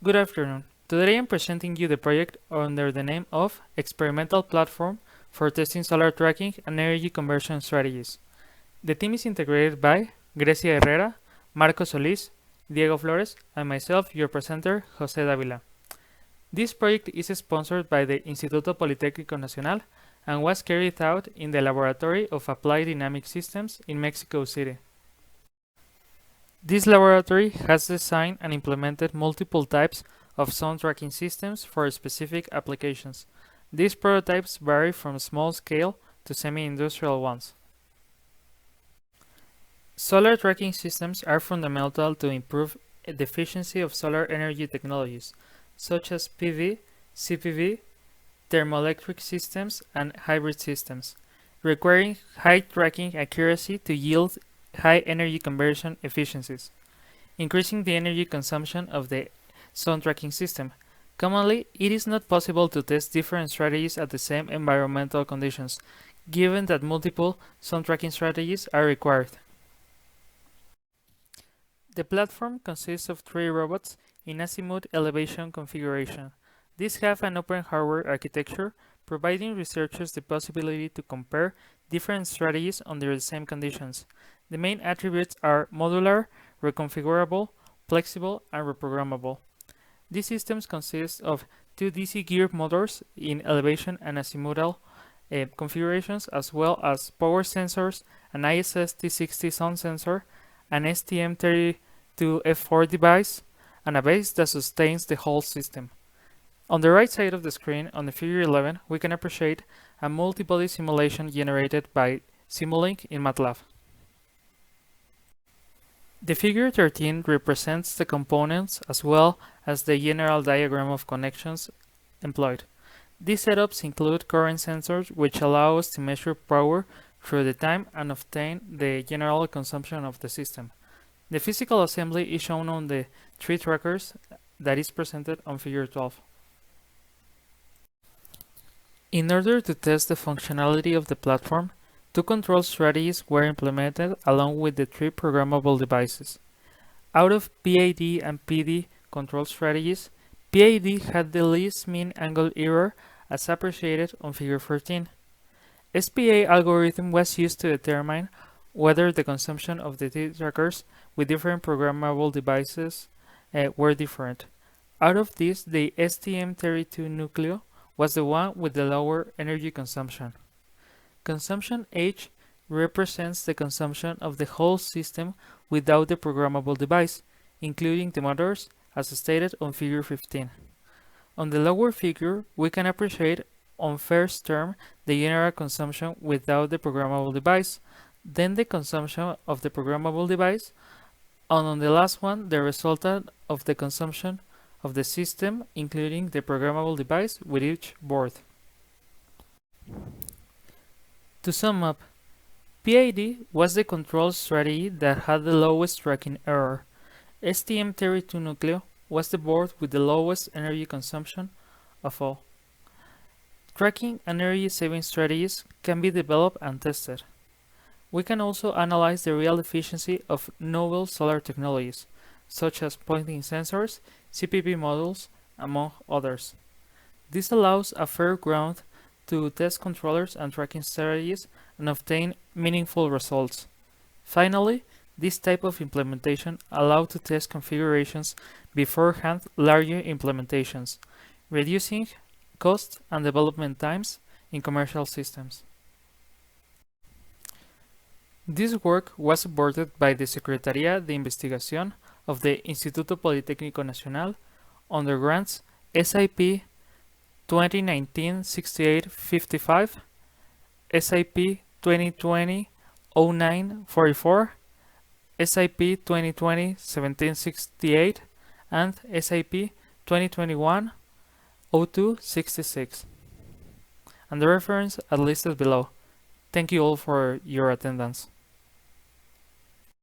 Good afternoon. Today I am presenting you the project under the name of Experimental Platform for Testing Solar Tracking and Energy Conversion Strategies. The team is integrated by Grecia Herrera, Marco Solís, Diego Flores, and myself, your presenter, José Dávila. This project is sponsored by the Instituto Politécnico Nacional and was carried out in the Laboratory of Applied Dynamic Systems in Mexico City. This laboratory has designed and implemented multiple types of sound tracking systems for specific applications. These prototypes vary from small scale to semi-industrial ones. Solar tracking systems are fundamental to improve the efficiency of solar energy technologies, such as PV, CPV, thermoelectric systems, and hybrid systems, requiring high tracking accuracy to yield high energy conversion efficiencies, increasing the energy consumption of the sound tracking system. Commonly, it is not possible to test different strategies at the same environmental conditions, given that multiple sound tracking strategies are required. The platform consists of 3 robots in azimuth elevation configuration. These have an open hardware architecture, providing researchers the possibility to compare different strategies under the same conditions. The main attributes are modular, reconfigurable, flexible, and reprogrammable. These systems consist of 2 DC gear motors in elevation and azimuthal configurations, as well as power sensors, an ISS T60 sound sensor, an STM32F4 device, and a base that sustains the whole system. On the right side of the screen, on the figure 11, we can appreciate a multi-body simulation generated by Simulink in MATLAB. The figure 13 represents the components as well as the general diagram of connections employed. These setups include current sensors, which allow us to measure power through the time and obtain the general consumption of the system. The physical assembly is shown on the 3 trackers that is presented on figure 12. In order to test the functionality of the platform, 2 control strategies were implemented along with the 3 programmable devices. Out of PID and PD control strategies, PID had the least mean angle error as appreciated on figure 14. SPA algorithm was used to determine whether the consumption of the T trackers with different programmable devices were different. Out of this, the STM32 Nucleo was the one with the lower energy consumption. Consumption H represents the consumption of the whole system without the programmable device, including the motors, as stated on figure 15. On the lower figure, we can appreciate on first term the general consumption without the programmable device, then the consumption of the programmable device, and on the last one, the resultant of the consumption of the system, including the programmable device with each board. To sum up, PID was the control strategy that had the lowest tracking error. STM32 Nucleo was the board with the lowest energy consumption of all. Tracking and energy saving strategies can be developed and tested. We can also analyze the real efficiency of novel solar technologies, such as pointing sensors, CPV modules, among others. This allows a fair ground to test controllers and tracking strategies and obtain meaningful results. Finally, this type of implementation allows to test configurations beforehand larger implementations, reducing cost and development times in commercial systems. This work was supported by the Secretaría de Investigación of the Instituto Politécnico Nacional under grants SIP 2019-6855, SIP 2020-0944, SIP 2020-1768, and SIP 2021-0266. And the reference are listed below. Thank you all for your attendance.